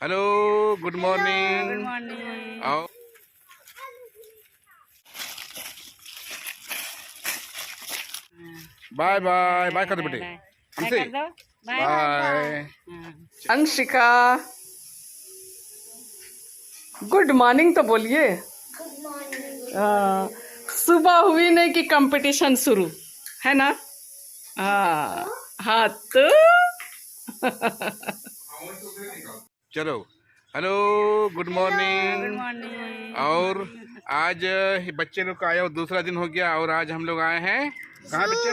Hello, good morning. Good morning. आओ। Bye bye bye कर दो बेटे हमसे। बाय। अंशिका गुड मॉर्निंग तो बोलिए। सुबह हुई नहीं कि कंपटीशन शुरू है ना। हाँ तो चलो, hello, good morning. Good morning. और आज बच्चे लोग का आया दूसरा दिन हो गया और आज हम लोग आए हैं कहाँ बच्चे?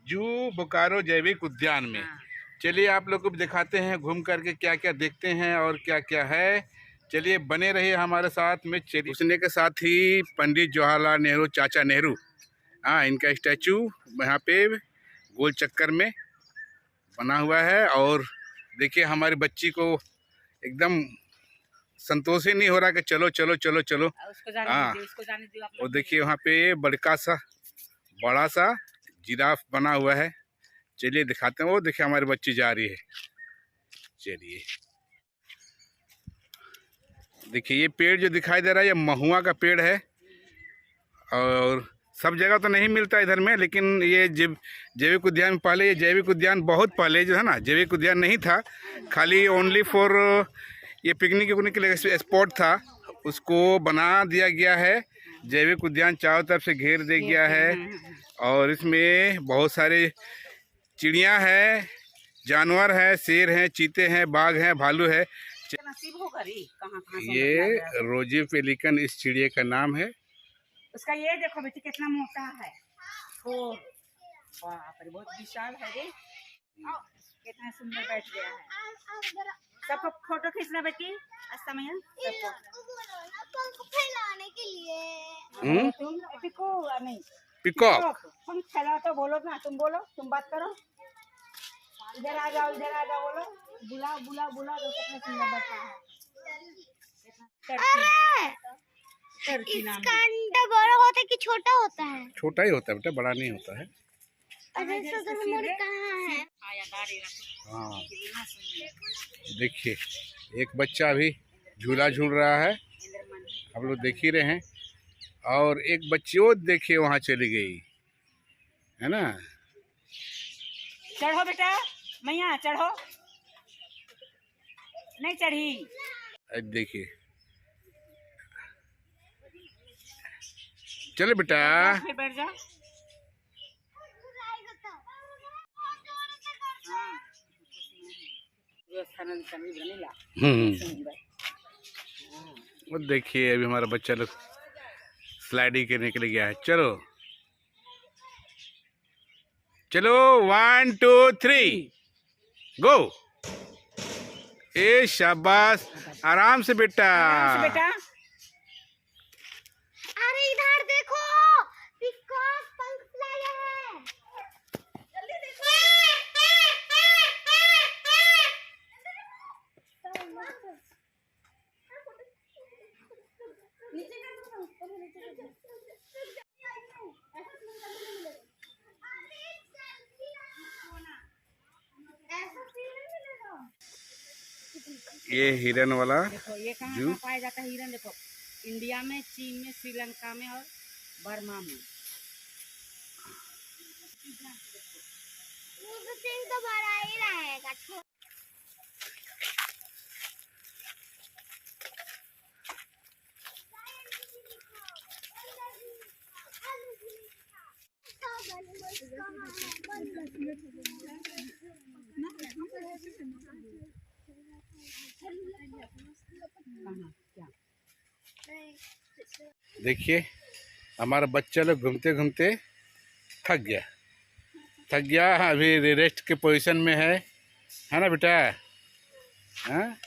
जू बोकारो जैविक उद्यान में। चलिए आप लोग को भी दिखाते हैं घूम करके क्या क्या देखते हैं और क्या क्या है। चलिए बने रहिए हमारे साथ में। चलिए उसने के साथ ही पंडित जवाहरलाल नेहरू, चाचा नेहरू, हाँ, इनका स्टैचू यहाँ पे गोल चक्कर में बना हुआ है। और देखिए हमारी बच्ची को एकदम संतोष ही नहीं हो रहा कि चलो चलो चलो चलो। हाँ, और देखिए वहाँ पे बड़ा सा जिराफ बना हुआ है। चलिए दिखाते हैं। वो देखिए हमारी बच्ची जा रही है। चलिए देखिए ये पेड़ जो दिखाई दे रहा है ये महुआ का पेड़ है। और सब जगह तो नहीं मिलता इधर में, लेकिन ये जैविक उद्यान में पहले, ये जैविक उद्यान बहुत पहले जो है ना, जैविक उद्यान नहीं था, खाली ओनली फॉर ये पिकनिक उकनिक के लिए स्पॉट था। उसको बना दिया गया है। जैविक उद्यान चारों तरफ से घेर दिया गया है। और इसमें बहुत सारे चिड़िया है, जानवर है, शेर हैं, चीते हैं, बाघ हैं, भालू है। ये रोजी पेलिकन इस चिड़िया का नाम है। उसका ये देखो बेटी कितना मोटा है। बाप रे, बहुत विशाल है रे। कितना सुंदर बैठ गया है। सबको फोटो खींचना बेटी। समय पंख फैलाने के लिए। तुम पिको नहीं, पिकॉक तुम फैला तो बोलो ना, तुम बोलो, तुम बात करो। इधर आ जाओ, इधर आ जाओ, बोलो, बुला बुला बुला। तो कितना सुंदर बैठा है। इसका अंडा बड़ा होता है कि छोटा होता है? छोटा ही होता है बेटा, बड़ा नहीं होता है। कहाँ है? हाँ, देखिए एक बच्चा अभी झूला झूल रहा है, आप लोग देख ही रहे हैं। और एक बच्ची वो देखिए वहाँ चली गई है ना। चढ़ो बेटा, मैया चढ़ो। नहीं चढ़ी। देखिए चलो बेटा, बैठ जा। वो देखिए अभी हमारा बच्चा लोग स्लाइडिंग करने के लिए गया है। चलो चलो, 1 2 3 गो। ए शाबाश, आराम से बेटा। बेटा अरे इधर देखो, पिकॉक पंख फैलाया है। जल्दी देखो। ये हिरन वाला देखो, ये कहाँ पाया जाता है हिरन? देखो, इंडिया में, चीन में, श्रीलंका में और बर्मा में। तो बड़ा ही रहेगा। देखिए हमारा बच्चा लोग घूमते घूमते थक गया। अभी रेस्ट के पोजीशन में है ना बेटा। हाँ,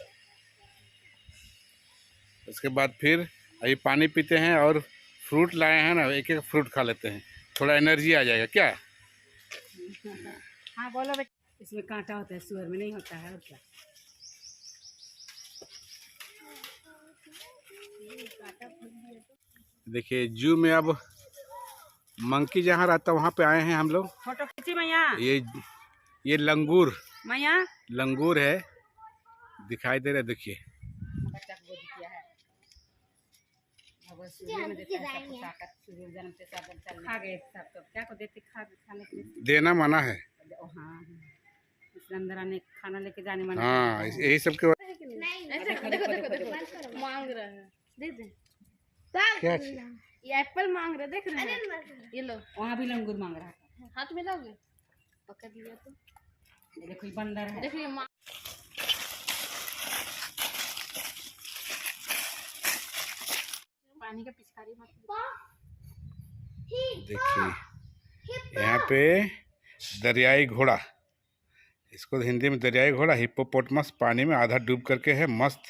उसके बाद फिर अभी पानी पीते हैं और फ्रूट लाए हैं ना, एक एक फ्रूट खा लेते हैं, थोड़ा एनर्जी आ जाएगा। क्या? हाँ बोलो बेटा। इसमें कांटा होता है, सुअर में नहीं होता है। और क्या? देखिए जू में अब मंकी जहाँ रहता है वहाँ पे आए हैं हम लोग। फोटो खींची मैया। ये लंगूर मैया लंगूर है, दिखाई दे रहा है। देखिए वो सूर्य में देता है सबको ताकत, सूर्य जन्म से सब चलने खा गए सब, तो क्या को देते खाने के लिए? देना मना है। हाँ, इसलिए अंदर आने खाना लेके जाने मना। हाँ, यही सब के मांग रहा है, दे दे। क्या चीज़? ये एप्पल मांग रहा है, देख रहे हैं? ये लो, वहाँ भी लंगूर मांग रहा है। हाथ में लाओगे? पकड़ लिया तो। ये देखो ये बंदर है। देखो ये पानी का पिचकारी मत। देखिए यहाँ पे दरियाई घोड़ा, इसको हिंदी में दरियाई घोड़ा, हिप्पोपोटामस, पानी में आधा डूब करके है मस्त,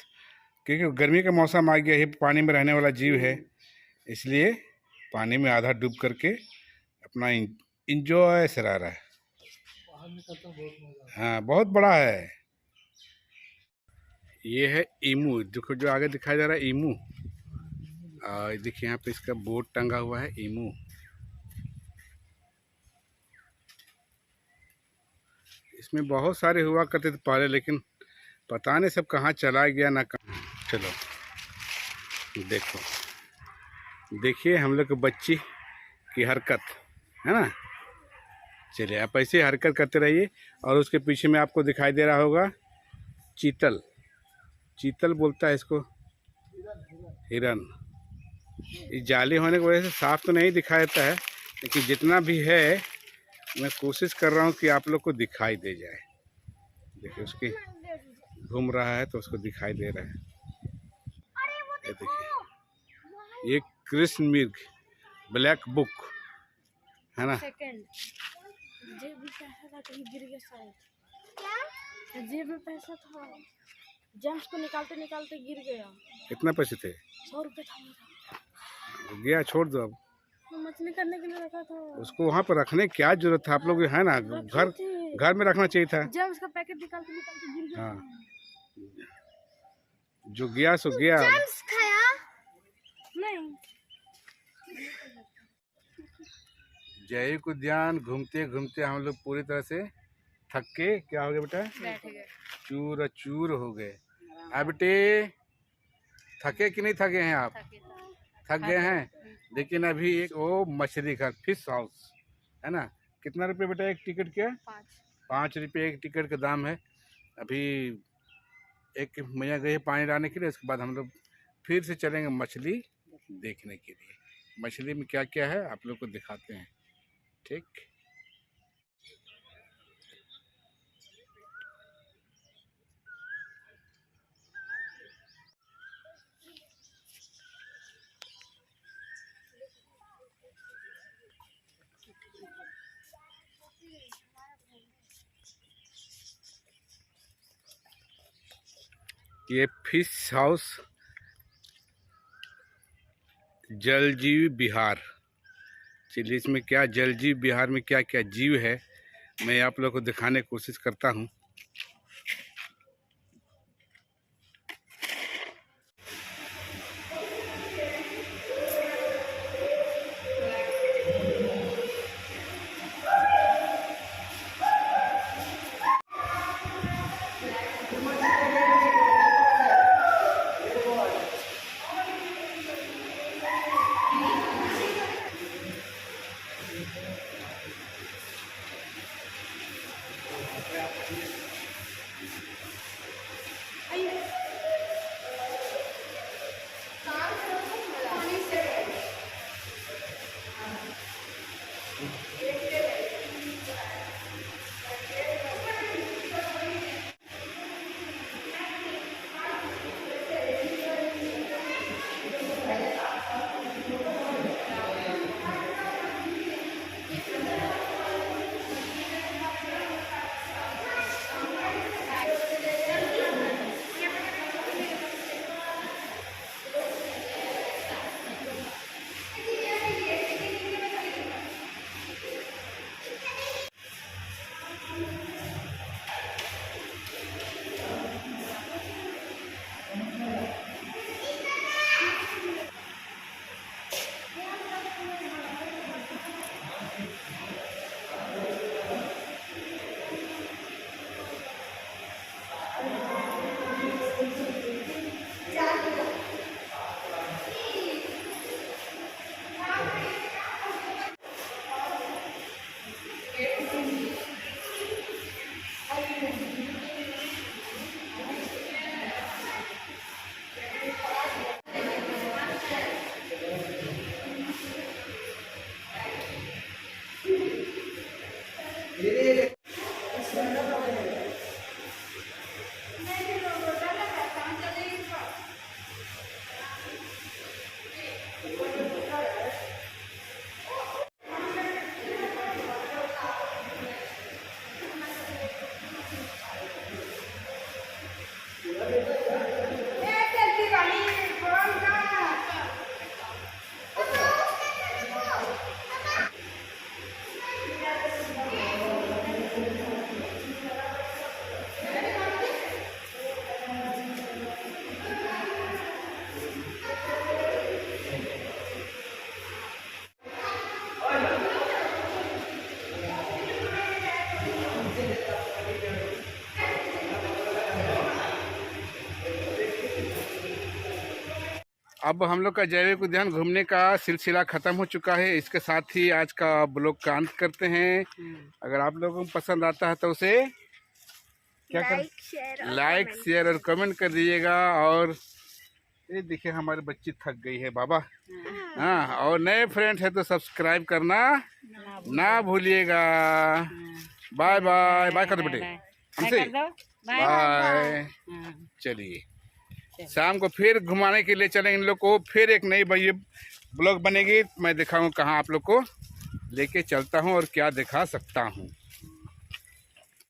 क्योंकि गर्मी का मौसम आ गया है, पानी में रहने वाला जीव है, इसलिए पानी में आधा डूब करके अपना इंजॉय से रह रहा है। हाँ, बहुत बड़ा है। ये है ईमू, देखो जो आगे दिखाई दे रहा है ईमू। और देखिए यहाँ पे इसका बोर्ड टंगा हुआ है ईमू। इसमें बहुत सारे हुआ करते थे पहले, लेकिन पता नहीं सब कहाँ चला गया ना कहाँ। चलो देखो, देखिए हम लोग के बच्ची की हरकत है ना। चलिए आप ऐसे हरकत करते रहिए। और उसके पीछे में आपको दिखाई दे रहा होगा चीतल, चीतल बोलता है इसको, हिरन। इस जाली होने की वजह से साफ तो नहीं दिखाई देता है, लेकिन जितना भी है मैं कोशिश कर रहा हूँ कि आप लोग को दिखाई दे जाए। देखिए उसकी घूम रहा है तो उसको दिखाई दे रहा है। ये देखिए, ये कृष्ण मृग ब्लैक बुक है ना। सेकंड जेब में पैसा था, कहीं गिर गया शायद। क्या? जेब में पैसा था, जेम्स को निकालते निकालते गिर गया। कितना पैसे थे? 100 रुपये था मेरा। गया, छोड़ दो अब। मछली करने के लिए रखा था। उसको वहाँ पर रखने की क्या जरूरत था? आप लोग है ना, घर में रखना चाहिए था। जेम्स का पैकेट निकालते निकालते गिर गया। हाँ, जो गया सो गया। जेम्स खाया नहीं। जैविक उद्यान घूमते घूमते हम लोग पूरी तरह से थक के क्या हो गए बेटा? बैठ गए। चूर चूर हो गए। अब बेटे थके कि नहीं थके हैं आप? थक गए हैं। लेकिन अभी एक वो मछली का फिश हाउस है ना, कितना रुपये बेटा एक टिकट के? 5 रुपये एक टिकट का दाम है। अभी एक मैया गई है पानी डालने के लिए, उसके बाद हम लोग फिर से चलेंगे मछली देखने के लिए। मछली में क्या क्या है आप लोग को दिखाते हैं, ठीक? ये फिश हाउस जलजीव विहार। चलिए इसमें क्या जलजीव विहार में क्या क्या जीव है मैं आप लोगों को दिखाने की कोशिश करता हूँ। अब हम लोग का जैविक उद्यान घूमने का सिलसिला खत्म हो चुका है। इसके साथ ही आज का ब्लॉग का अंत करते हैं। अगर आप लोगों को पसंद आता है तो उसे क्या कर लाइक शेयर और कमेंट कर दीजिएगा। और ये देखिए हमारे बच्ची थक गई है बाबा। हाँ, और नए फ्रेंड है तो सब्सक्राइब करना ना भूलिएगा। बाय बाय बाय कर दो बेटे हमसे, बाय। चलिए शाम को फिर घुमाने के लिए चलेंगे इन लोग को। फिर एक नई ब्लॉग बनेगी, मैं दिखाऊँ कहाँ आप लोग को लेके चलता हूँ और क्या दिखा सकता हूँ।